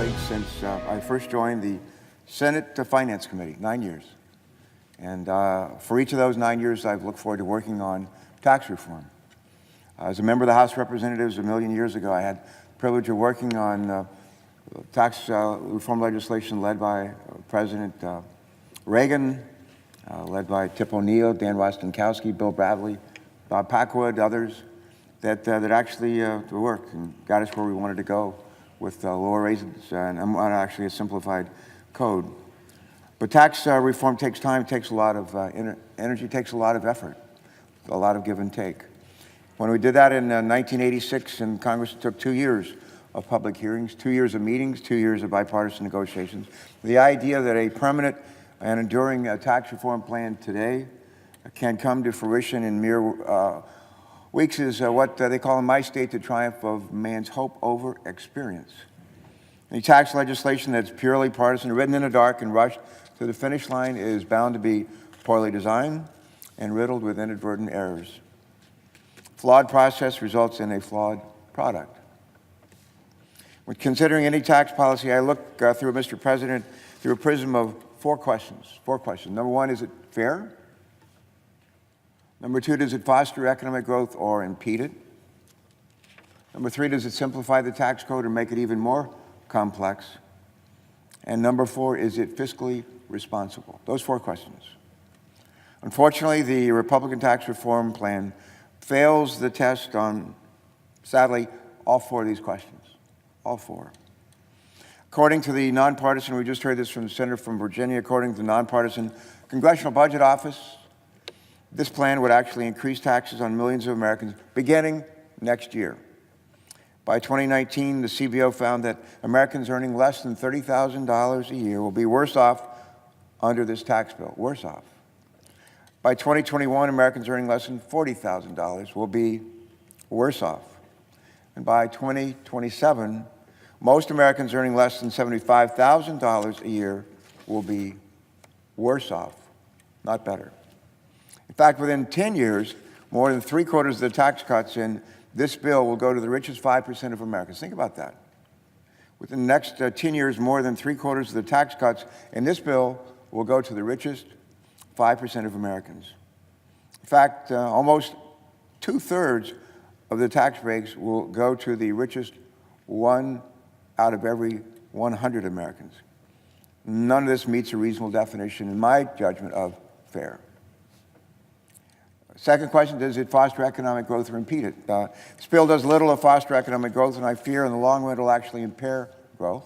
colleagues since I first joined the Senate Finance Committee, 9 years. And for each of those 9 years, I've looked forward to working on tax reform. As a member of the House of Representatives a million years ago, I had the privilege of working on tax reform legislation led by President Reagan, led by Tip O'Neill, Dan Rostenkowski, Bill Bradley, Bob Packwood, others, that actually worked and got us where we wanted to go with lower rates and actually a simplified code. But tax reform takes time, takes a lot of energy, takes a lot of effort, a lot of give and take. When we did that in 1986, and Congress took 2 years of public hearings, 2 years of meetings, 2 years of bipartisan negotiations, the idea that a permanent and enduring tax reform plan today can come to fruition in mere weeks is what they call in my state the triumph of man's hope over experience. Any tax legislation that's purely partisan, written in the dark and rushed to the finish line is bound to be poorly designed and riddled with inadvertent errors. Flawed process results in a flawed product. When considering any tax policy, I look through, Mr. President, through a prism of four questions. Number one, is it fair? Number two, does it foster economic growth or impede it? Number three, does it simplify the tax code or make it even more complex? And number four, is it fiscally responsible? Those four questions. Unfortunately, the Republican tax reform plan fails the test on, sadly, all four of these questions. All four. According to the nonpartisan, we just heard this from the senator from Virginia, according to the nonpartisan Congressional Budget Office, this plan would actually increase taxes on millions of Americans beginning next year. By 2019, the CBO found that Americans earning less than $30,000 a year will be worse off under this tax bill, worse off. By 2021, Americans earning less than $40,000 will be worse off. And by 2027, most Americans earning less than $75,000 a year will be worse off, not better. In fact, within 10 years, more than 3/4 of the tax cuts in this bill will go to the richest 5% of Americans. Think about that. Within the next 10 years, more than 3/4 of the tax cuts in this bill will go to the richest 5% of Americans. In fact, almost 2/3 of the tax breaks will go to the richest 1 out of every 100 Americans. None of this meets a reasonable definition, in my judgment, of fair. Second question, does it foster economic growth or impede it? This bill does little to foster economic growth, and I fear in the long run it will actually impair growth.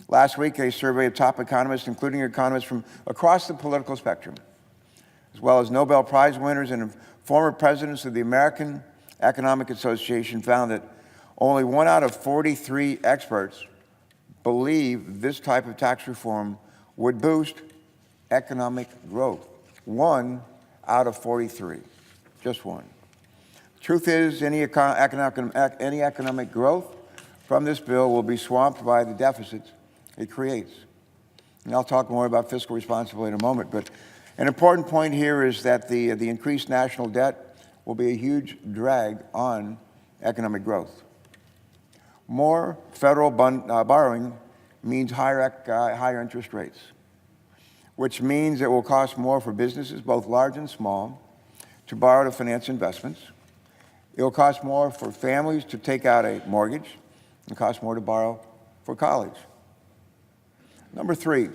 Last week, a survey of top economists, including economists from across the political spectrum, as well as Nobel Prize winners and former presidents of the American Economic Association, found that only 1 out of 43 experts believe this type of tax reform would boost economic growth. 1 out of 43, just one. Truth is, any economic growth from this bill will be swamped by the deficits it creates. And I'll talk more about fiscal responsibility in a moment, but an important point here is that the increased national debt will be a huge drag on economic growth. More federal borrowing means higher interest rates, which means it will cost more for businesses, both large and small, to borrow to finance investments. It will cost more for families to take out a mortgage and cost more to borrow for college. Number three,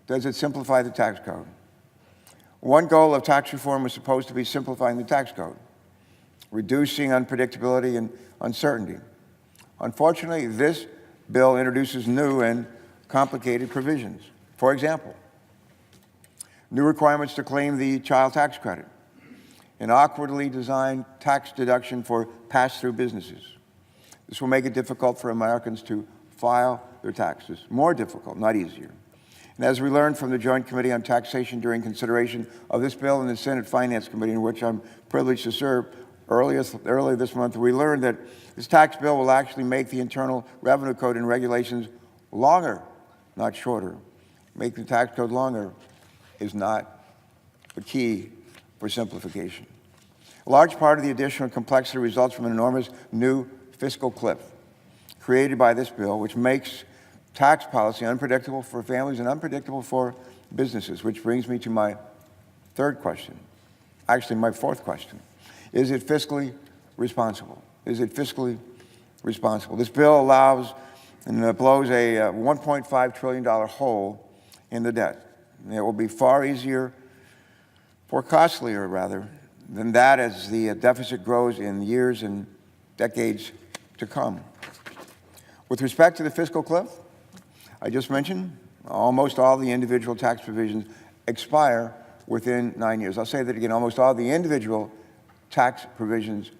does it simplify the tax code? One goal of tax reform was supposed to be simplifying the tax code, reducing unpredictability and uncertainty. Unfortunately, this bill introduces new and complicated provisions. For example, new requirements to claim the child tax credit, an awkwardly designed tax deduction for pass-through businesses. This will make it difficult for Americans to file their taxes, more difficult, not easier. And as we learned from the Joint Committee on Taxation during consideration of this bill in the Senate Finance Committee, in which I'm privileged to serve, earlier this month, we learned that this tax bill will actually make the Internal Revenue Code and regulations longer, not shorter. Making the tax code longer is not the key for simplification. A large part of the additional complexity results from an enormous new fiscal cliff created by this bill, which makes tax policy unpredictable for families and unpredictable for businesses, which brings me to my third question, actually my fourth question. Is it fiscally responsible? Is it fiscally responsible? This bill allows and blows a $1.5 trillion hole in the debt. And it will be far easier, or costlier rather, than that as the deficit grows in years and decades to come. With respect to the fiscal cliff, I just mentioned, almost all the individual tax provisions expire within 9 years. I'll say that again, almost all the individual tax provisions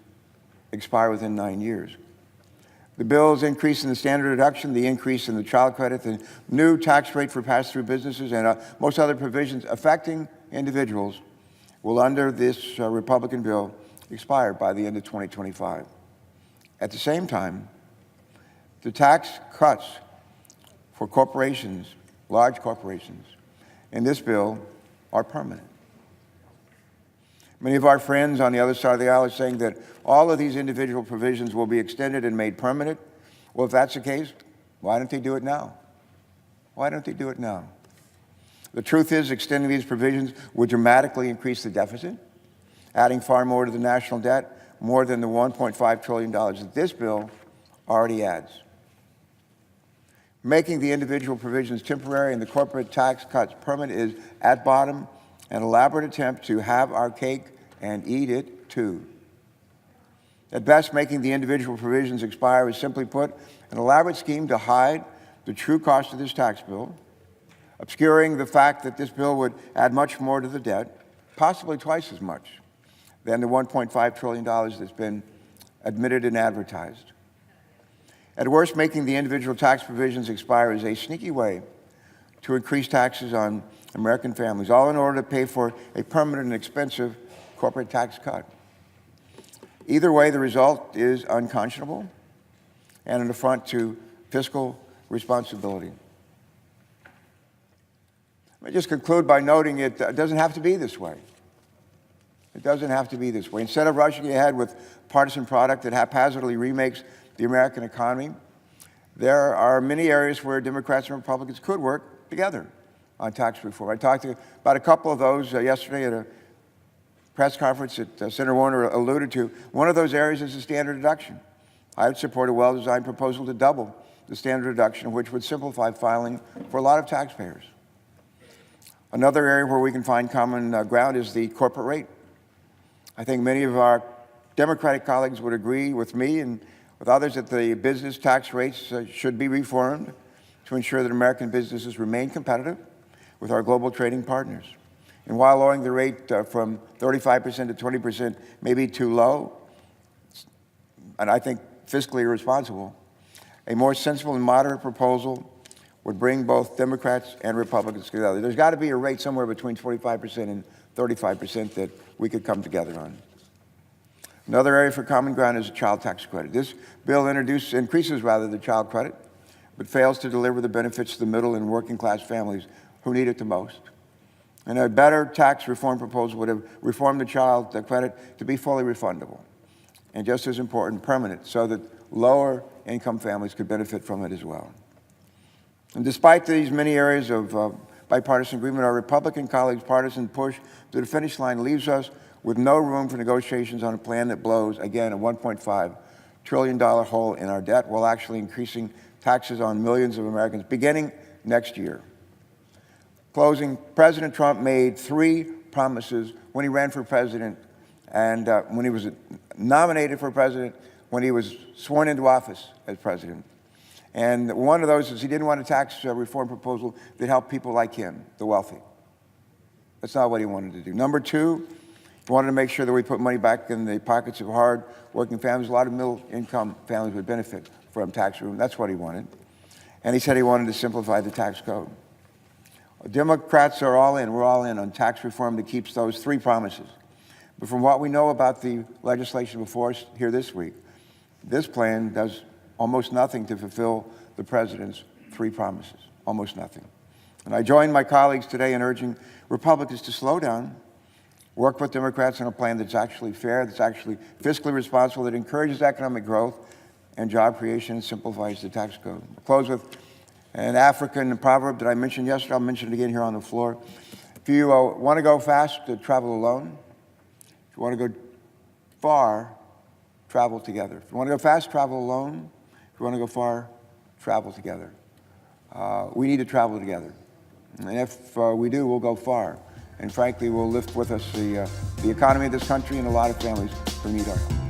expire within 9 years. The bill's increase in the standard deduction, the increase in the child credit, the new tax rate for pass-through businesses, and most other provisions affecting individuals will, under this Republican bill, expire by the end of 2025. At the same time, the tax cuts for corporations, large corporations, in this bill are permanent. Many of our friends on the other side of the aisle are saying that all of these individual provisions will be extended and made permanent. Well, if that's the case, why don't they do it now? Why don't they do it now? The truth is, extending these provisions would dramatically increase the deficit, adding far more to the national debt, more than the $1.5 trillion that this bill already adds. Making the individual provisions temporary and the corporate tax cuts permanent is, at bottom, an elaborate attempt to have our cake and eat it too. At best, making the individual provisions expire is, simply put, an elaborate scheme to hide the true cost of this tax bill, obscuring the fact that this bill would add much more to the debt, possibly twice as much than the $1.5 trillion that's been admitted and advertised. At worst, making the individual tax provisions expire is a sneaky way to increase taxes on American families, all in order to pay for a permanent and expensive corporate tax cut. Either way, the result is unconscionable and an affront to fiscal responsibility. Let me just conclude by noting it doesn't have to be this way. It doesn't have to be this way. Instead of rushing ahead with partisan product that haphazardly remakes the American economy, there are many areas where Democrats and Republicans could work together on tax reform. I talked about a couple of those yesterday at a press conference that Senator Warner alluded to. One of those areas is the standard deduction. I would support a well-designed proposal to double the standard deduction, which would simplify filing for a lot of taxpayers. Another area where we can find common ground is the corporate rate. I think many of our Democratic colleagues would agree with me and with others that the business tax rates should be reformed to ensure that American businesses remain competitive with our global trading partners. And while lowering the rate from 35% to 20% may be too low, and I think fiscally irresponsible, a more sensible and moderate proposal would bring both Democrats and Republicans together. There's got to be a rate somewhere between 25% and 35% that we could come together on. Another area for common ground is the child tax credit. This bill increases the child credit, but fails to deliver the benefits to the middle and working class families who need it the most. And a better tax reform proposal would have reformed the child credit to be fully refundable, and just as important, permanent, so that lower income families could benefit from it as well. And despite these many areas of bipartisan agreement, our Republican colleagues' partisan push to the finish line leaves us with no room for negotiations on a plan that blows, again, a $1.5 trillion hole in our debt, while actually increasing taxes on millions of Americans beginning next year. Closing, President Trump made 3 promises when he ran for president and when he was nominated for president, when he was sworn into office as president. And one of those is he didn't want a tax reform proposal that helped people like him, the wealthy. That's not what he wanted to do. Number 2, he wanted to make sure that we put money back in the pockets of hard-working families. A lot of middle-income families would benefit from tax reform. That's what he wanted. And he said he wanted to simplify the tax code. Democrats are all in. We're all in on tax reform that keeps those 3 promises. But from what we know about the legislation before us here this week, this plan does almost nothing to fulfill the president's 3 promises, almost nothing. And I join my colleagues today in urging Republicans to slow down, work with Democrats on a plan that's actually fair, that's actually fiscally responsible, that encourages economic growth and job creation and simplifies the tax code. I'll close with An African proverb that I mentioned yesterday, I'll mention it again here on the floor. If you want to go fast, travel alone. If you want to go far, travel together. If you want to go fast, travel alone. If you want to go far, travel together. We need to travel together. And if we do, we'll go far. And frankly, we'll lift with us the economy of this country and a lot of families who need our help.